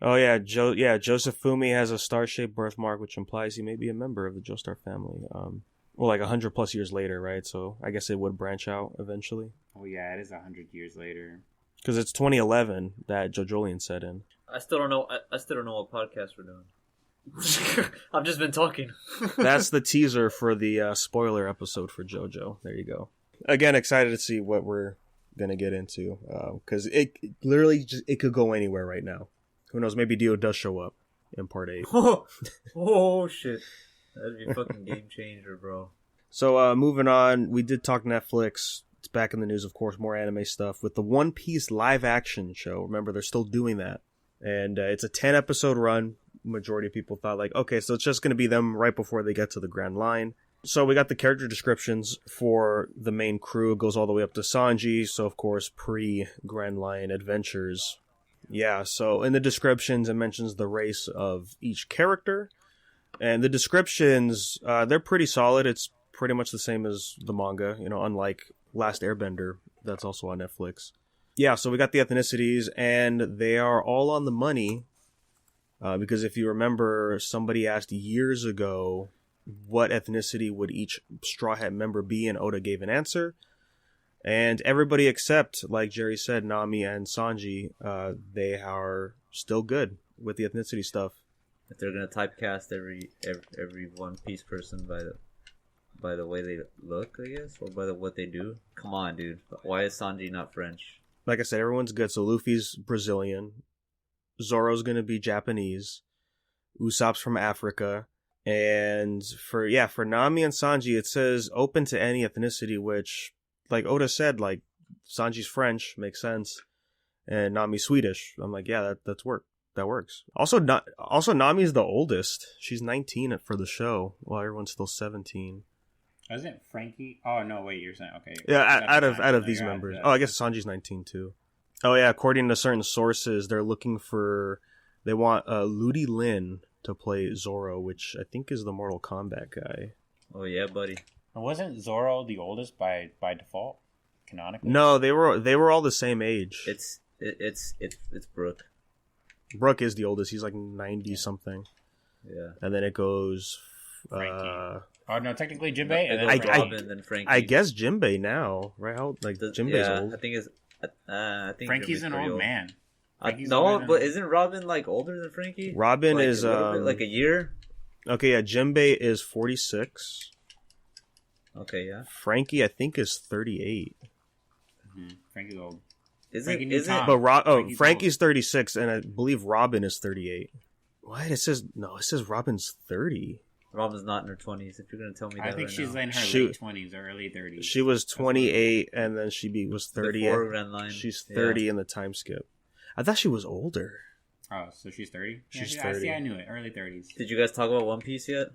Oh, yeah. Josefumi has a star-shaped birthmark, which implies he may be a member of the Joestar family. Like 100 plus years later, right? So I guess it would branch out eventually. Oh yeah, it is 100 years later. Because it's 2011 that Jojolion set in. I still don't know. I still don't know what podcast we're doing. I've just been talking. That's the teaser for the spoiler episode for JoJo. There you go. Again, excited to see what we're gonna get into. Because it literally it could go anywhere right now. Who knows? Maybe Dio does show up in part 8. Oh shit. That'd be a fucking game changer, bro. So, moving on, we did talk Netflix. It's back in the news, of course, more anime stuff with the One Piece live action show. Remember, they're still doing that. And it's a 10-episode run. Majority of people thought, like, okay, so it's just going to be them right before they get to the Grand Line. So we got the character descriptions for the main crew. It goes all the way up to Sanji. So, of course, pre-Grand Line adventures. Yeah, so in the descriptions, it mentions the race of each character. And the descriptions, they're pretty solid. It's pretty much the same as the manga, unlike Last Airbender, that's also on Netflix. Yeah, so we got the ethnicities, and they are all on the money. Because if you remember, somebody asked years ago what ethnicity would each Straw Hat member be, and Oda gave an answer. And everybody except, like Gerry said, Nami and Sanji, they are still good with the ethnicity stuff. If they're gonna typecast every One Piece person by the way they look, I guess, or by what they do. Come on, dude. Why is Sanji not French? Like I said, everyone's good. So Luffy's Brazilian, Zoro's gonna be Japanese, Usopp's from Africa, and for Nami and Sanji, it says open to any ethnicity, which, like Oda said, like Sanji's French, makes sense, and Nami's Swedish. I'm like, yeah, that's work. That works. Also, Nami's the oldest. She's 19 for the show, while everyone's still 17. Isn't Frankie? Oh no, wait, you're saying okay. Yeah, out of these members. Oh, I guess Sanji's 19 too. Oh yeah, according to certain sources, they want Ludi Lin to play Zoro, which I think is the Mortal Kombat guy. Oh yeah, buddy. Wasn't Zoro the oldest by default, canonically? No, they were all the same age. It's Brooke. Brooke is the oldest. He's like 90 something. Yeah. And then it goes Frankie. Oh no, technically Jinbei, and I, then Robin, then Frankie. I guess Jinbei now, right? How Jinbei's old. I think it's. I think Frankie's an old man. No, but isn't Robin like older than Frankie? Robin like, is like a year. Okay, yeah. Jinbei is 46. Okay, yeah. Frankie, I think, is 38. Mm-hmm. Frankie's old. Is Frankie's it? But Frankie's 36, and I believe Robin is 38. What? It says Robin's 30. Robin's not in her 20s. If you're gonna tell me that, I think she's in her late 20s or early 30s. She was 28, and then she was 30. Before Grand Line. She's 30 in the time skip. I thought she was older. Oh, so she's 30? She's yeah, 30. I knew it. Early 30s. Did you guys talk about One Piece yet?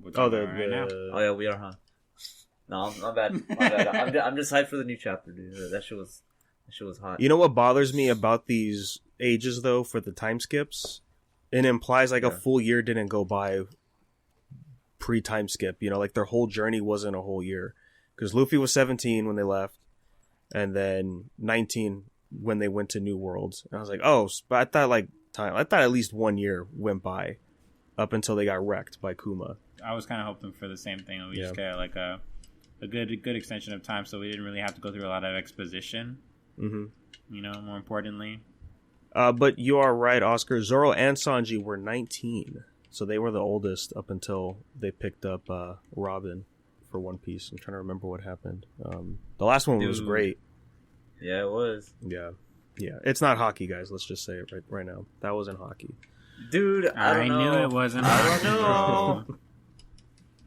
Right now. Oh yeah, we are, huh? No, my bad. I'm just hyped for the new chapter, dude. That shit was hot. You know what bothers me about these ages, though, for the time skips? It implies like a full year didn't go by pre-time skip. You know, like their whole journey wasn't a whole year. Because Luffy was 17 when they left, and then 19 when they went to New Worlds. And I was like, oh, but I thought at least 1 year went by up until they got wrecked by Kuma. I was kind of hoping for the same thing. We just got like a good extension of time, so we didn't really have to go through a lot of exposition. Mm-hmm. You know, more importantly. But you are right, Oscar. Zoro and Sanji were 19, so they were the oldest up until they picked up Robin for One Piece. I'm trying to remember what happened. The last one was great. Yeah, it was. Yeah. It's not hockey, guys. Let's just say it right now. That wasn't hockey. Dude, I knew it wasn't. I don't know.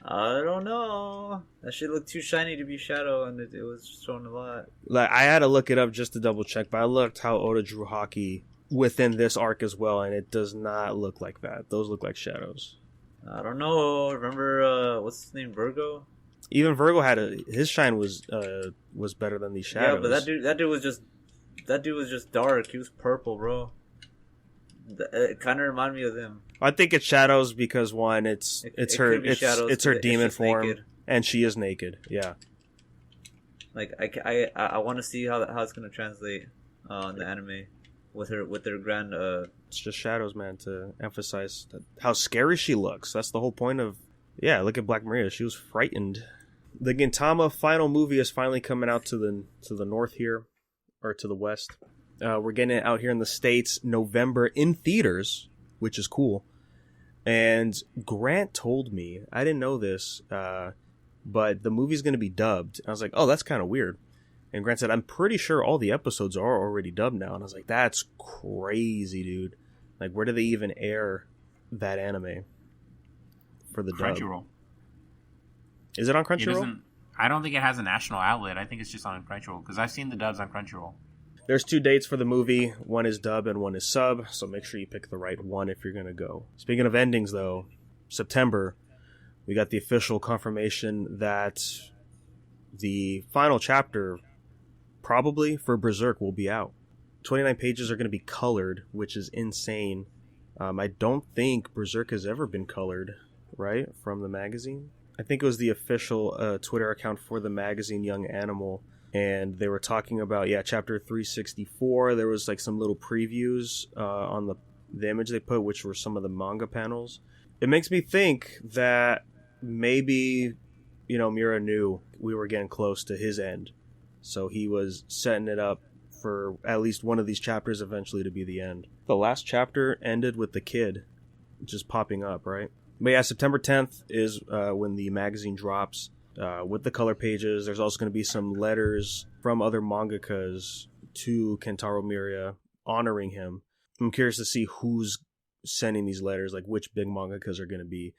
I don't know. That shit looked too shiny to be Shadow, and it was showing a lot. Like, I had to look it up just to double check, but I looked how Oda drew hockey within this arc as well, and it does not look like that. Those look like shadows. I don't know. Remember, what's his name, Virgo? Even Virgo had his shine was better than these shadows. Yeah, but that dude was just dark. He was purple, bro. It kind of reminded me of them. I think it's shadows because one, it's her demon form, naked. And she is naked. Yeah. Like I want to see how it's gonna translate in the anime with their grand. It's just shadows, man, to emphasize how scary she looks. That's the whole point of. Yeah, look at Black Maria. She was frightened. The Gintama final movie is finally coming out to the north here, or to the west. We're getting it out here in the States November in theaters, which is cool. And Grant told me, I didn't know this, but the movie's going to be dubbed. I was like, oh, that's kind of weird. And Grant said, I'm pretty sure all the episodes are already dubbed now. And I was like, that's crazy, dude. Like, where do they even air that anime for the dub? Crunchyroll. Is it on Crunchyroll? I don't think it has a national outlet. I think it's just on Crunchyroll, because I've seen the dubs on Crunchyroll. There's 2 dates for the movie. One is dub and one is sub, so make sure you pick the right one if you're going to go. Speaking of endings, though, September, we got the official confirmation that the final chapter, probably for Berserk, will be out. 29 pages are going to be colored, which is insane. I don't think Berserk has ever been colored, right, from the magazine. I think it was the official Twitter account for the magazine Young Animal. And they were talking about, chapter 364. There was like some little previews on the image they put, which were some of the manga panels. It makes me think that maybe, Mura knew we were getting close to his end. So he was setting it up for at least one of these chapters eventually to be the end. The last chapter ended with the kid just popping up, right? But yeah, September 10th is when the magazine drops. With the color pages, there's also going to be some letters from other mangakas to Kentaro Miura honoring him. I'm curious to see who's sending these letters, like which big mangakas are going to be,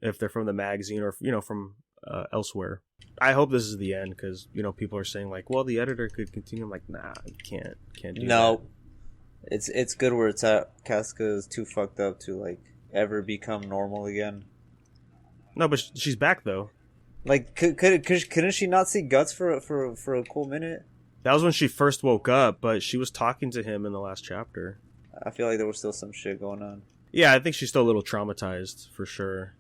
if they're from the magazine or from elsewhere. I hope this is the end because people are saying like, well, the editor could continue. I'm like, nah, you can't do that. It's good where it's at. Casca is too fucked up to like ever become normal again. No, but she's back though. Like, couldn't she not see Guts for a cool minute? That was when she first woke up, but she was talking to him in the last chapter. I feel like there was still some shit going on. Yeah, I think she's still a little traumatized, for sure.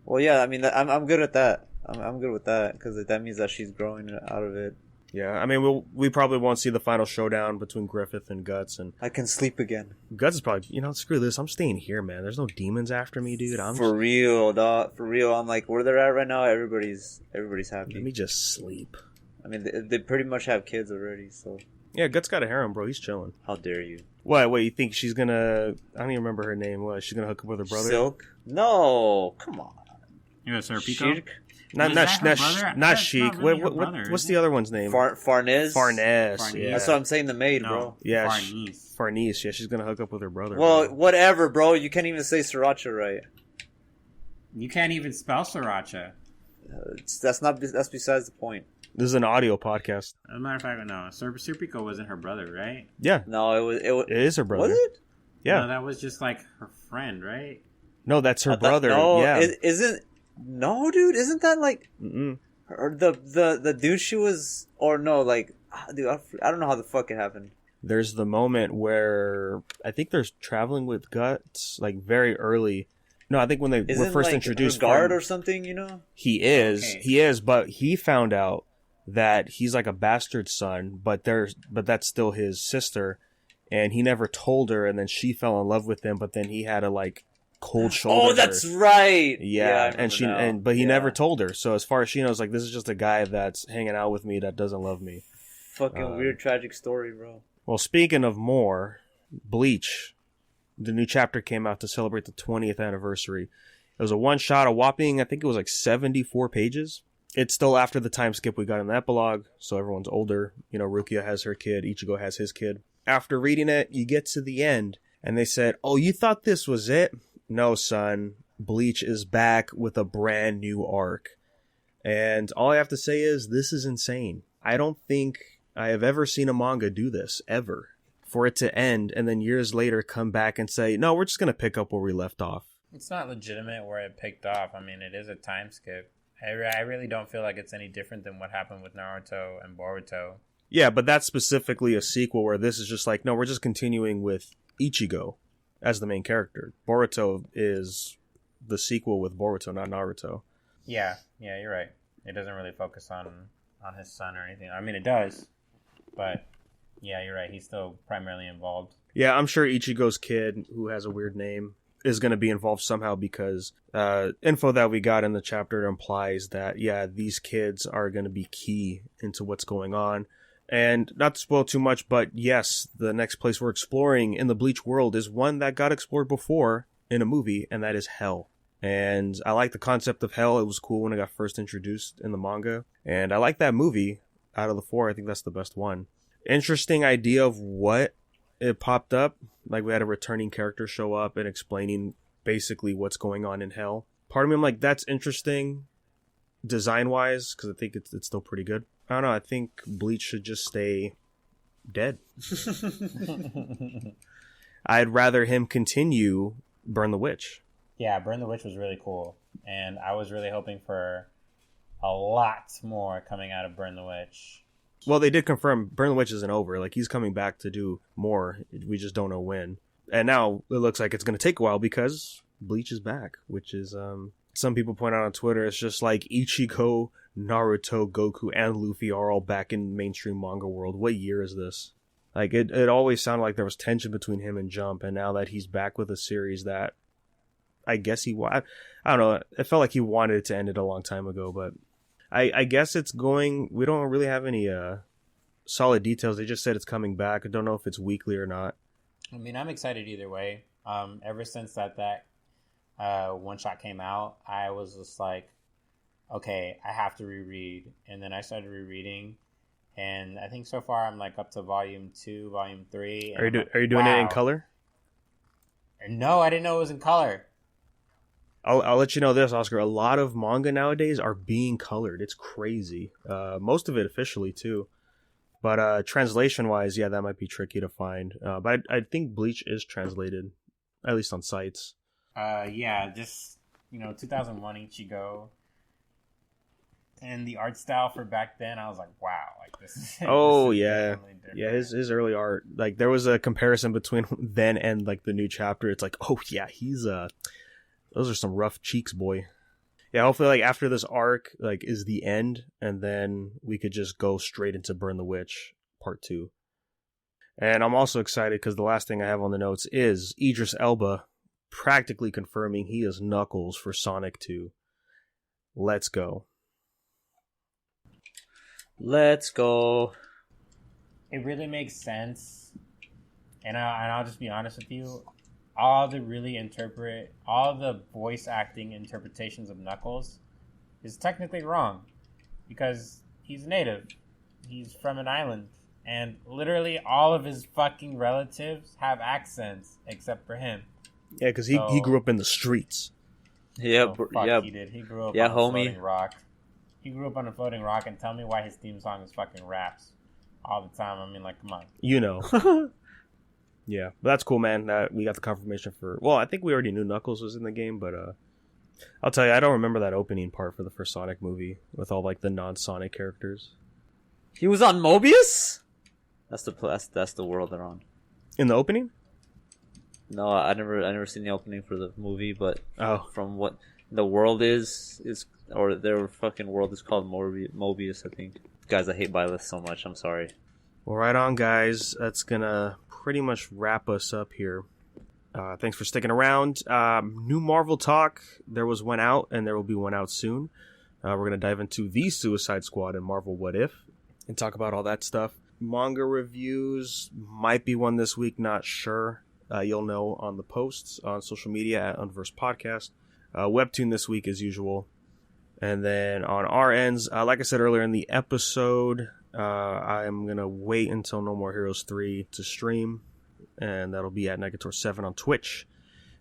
Well, yeah, I mean, I'm good at that. I'm good with that, because that means that she's growing out of it. Yeah, I mean, we probably won't see the final showdown between Griffith and Guts, and I can sleep again. Guts is probably, screw this. I'm staying here, man. There's no demons after me, dude. For real, dog. For real. I'm like, where they're at right now, everybody's happy. Let me just sleep. I mean, they pretty much have kids already, so. Yeah, Guts got a harem, bro. He's chilling. How dare you? What, you think she's gonna... I don't even remember her name. What, she's gonna hook up with her brother? Silk? No, come on. You know, Serpico? Not Sheik. What's the other one's name? Farnez? Farnez, yeah. That's what I'm saying, the maid, bro. Yeah, Farnese. Yeah, she's gonna hook up with her brother. Well, bro. whatever, bro. You can't even say Sriracha right. You can't even spell Sriracha. That's besides the point. This is an audio podcast. As a matter of fact, no. Serpico wasn't her brother, right? Yeah. No, it is her brother. Was it? Yeah. No, that was just like her friend, right? No, that's her brother. No, yeah. Isn't... No, dude, isn't that like or the dude she was, or no, like, dude, I don't know how the fuck it happened. There's the moment where I think they're traveling with Guts, like very early. No, I think when they were first introduced, guard or something, He is, but he found out that he's like a bastard son, but that's still his sister, and he never told her, and then she fell in love with him, but then he had to like cold shoulder. Oh, that's right. Yeah, but he never told her. So as far as she knows, like, this is just a guy that's hanging out with me that doesn't love me. Fucking weird, tragic story, bro. Well, speaking of more, Bleach, the new chapter came out to celebrate the 20th anniversary. It was a one shot, a whopping, I think it was like 74 pages. It's still after the time skip we got in the epilogue, so everyone's older. Rukia has her kid, Ichigo has his kid. After reading it, you get to the end, and they said, "Oh, you thought this was it? No, son. Bleach is back with a brand new arc." And all I have to say is, this is insane. I don't think I have ever seen a manga do this, ever. For it to end, and then years later come back and say, no, we're just going to pick up where we left off. It's not legitimate where it picked off. I mean, it is a time skip. I really don't feel like it's any different than what happened with Naruto and Boruto. Yeah, but that's specifically a sequel where this is just like, no, we're just continuing with Ichigo as the main character. Boruto is the sequel with Boruto, not Naruto. Yeah, you're right. It doesn't really focus on his son or anything. I mean, it does, but yeah, you're right. He's still primarily involved. Yeah, I'm sure Ichigo's kid, who has a weird name, is going to be involved somehow because info that we got in the chapter implies that, yeah, these kids are going to be key into what's going on. And not to spoil too much, but yes, the next place we're exploring in the Bleach world is one that got explored before in a movie, and that is Hell. And I like the concept of Hell. It was cool when it got first introduced in the manga. And I like that movie. Out of the four, I think that's the best one. Interesting idea of what it popped up. Like, we had a returning character show up and explaining basically what's going on in Hell. Part of me, I'm like, that's interesting design-wise, because I think it's still pretty good. I don't know, I think Bleach should just stay dead. I'd rather him continue Burn the Witch. Yeah, Burn the Witch was really cool. And I was really hoping for a lot more coming out of Burn the Witch. Well, they did confirm Burn the Witch isn't over. Like, he's coming back to do more. We just don't know when. And now it looks like it's going to take a while because Bleach is back, which is, some people point out on Twitter, it's just like Ichigo, Naruto, Goku, and Luffy are all back in mainstream manga world. What year is this? Like, it always sounded like there was tension between him and Jump, and now that he's back with a series that I guess I don't know, it felt like he wanted it to end it a long time ago, but I guess it's going, we don't really have any solid details. They just said it's coming back. I don't know if it's weekly or not. I mean, I'm excited either way. Ever since that one shot came out, I was just like, okay, I have to reread. And then I started rereading, and I think so far I'm like up to volume 2, volume 3. Are you doing it in color? No, I didn't know it was in color. I'll let you know this, Oscar. A lot of manga nowadays are being colored. It's crazy. Most of it officially too, but translation-wise, yeah, that might be tricky to find. But I think Bleach is translated, at least on sites. Yeah, just 2001 Ichigo, and the art style for back then, I was like, wow, like this is. Oh yeah, yeah. His early art, like there was a comparison between then and like the new chapter. It's like, oh yeah, he's those are some rough cheeks, boy. Yeah, hopefully, like, after this arc, like, is the end, and then we could just go straight into Burn the Witch Part 2. And I'm also excited because the last thing I have on the notes is Idris Elba practically confirming he is Knuckles for Sonic 2. Let's go. Let's go. It really makes sense. And I'll just be honest with you. All the voice acting interpretations of Knuckles is technically wrong. Because he's native. He's from an island. And literally all of his fucking relatives have accents except for him. Yeah, because he grew up in the streets. Yeah, He did. He grew up on a floating rock. He grew up on a floating rock, and tell me why his theme song is fucking raps all the time. I mean, like, come on. You know. Yeah, but that's cool, man. We got the confirmation for... Well, I think we already knew Knuckles was in the game, but I'll tell you, I don't remember that opening part for the first Sonic movie with all, like, the non-Sonic characters. He was on Mobius? That's the world they're on. In the opening? No, I never seen the opening for the movie, but from what the world is or their fucking world is called Mobius, I think. Guys, I hate Byleth so much. I'm sorry. Well, right on, guys. That's gonna pretty much wrap us up here. Thanks for sticking around. New Marvel talk. There was one out, and there will be one out soon. We're gonna dive into the Suicide Squad and Marvel What If, and talk about all that stuff. Manga reviews might be one this week. Not sure. You'll know on the posts on social media at Unverse Podcast. Webtoon this week as usual. And then on our ends, like I said earlier in the episode, I'm going to wait until No More Heroes 3 to stream. And that'll be at Negator7 on Twitch.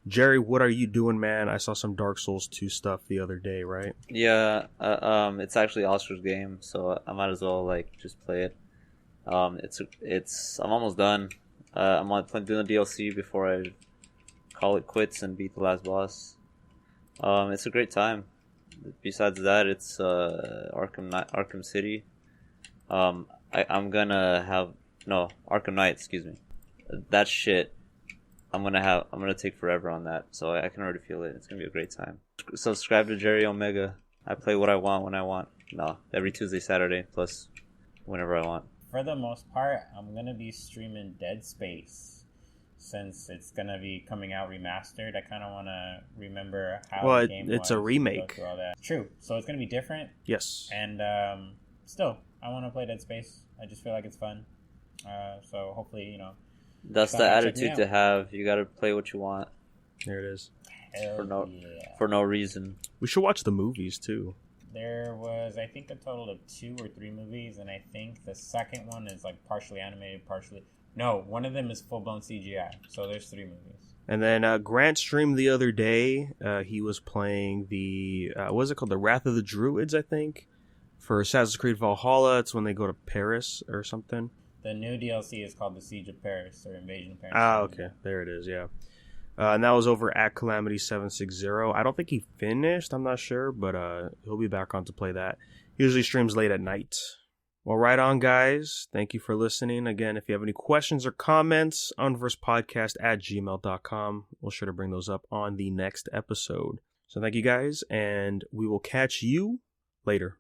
Gerry, what are you doing, man? I saw some Dark Souls 2 stuff the other day, right? Yeah, it's actually Oscar's game, so I might as well like just play it. I'm almost done. I'm doing the DLC before I call it quits and beat the last boss. It's a great time. Besides that, it's Arkham City. I'm gonna have Arkham Knight. Excuse me. That shit. I'm gonna take forever on that. So I can already feel it. It's gonna be a great time. Subscribe to Gerry Omega. I play what I want when I want. No, every Tuesday, Saturday, plus whenever I want. For the most part, I'm going to be streaming Dead Space. Since it's going to be coming out remastered, I kind of want to remember how the game was. It's a remake. All that. True. So it's going to be different. Yes. And still, I want to play Dead Space. I just feel like it's fun. So hopefully, That's the attitude to have. You got to play what you want. There it is. For no reason. We should watch the movies, too. There was, I think, a total of 2 or 3 movies, and I think the second one is like partially animated, partially... No, one of them is full-blown CGI, so there's 3 movies. And then Grant streamed the other day. He was playing the, what is it called? The Wrath of the Druids, I think, for Assassin's Creed Valhalla. It's when they go to Paris or something. The new DLC is called The Siege of Paris, or Invasion of Paris. Ah, okay. There it is, yeah. And that was over at Calamity760. I don't think he finished. I'm not sure, but he'll be back on to play that. He usually streams late at night. Well, right on, guys. Thank you for listening. Again, if you have any questions or comments, unversepodcast@gmail.com. We'll sure to bring those up on the next episode. So thank you, guys, and we will catch you later.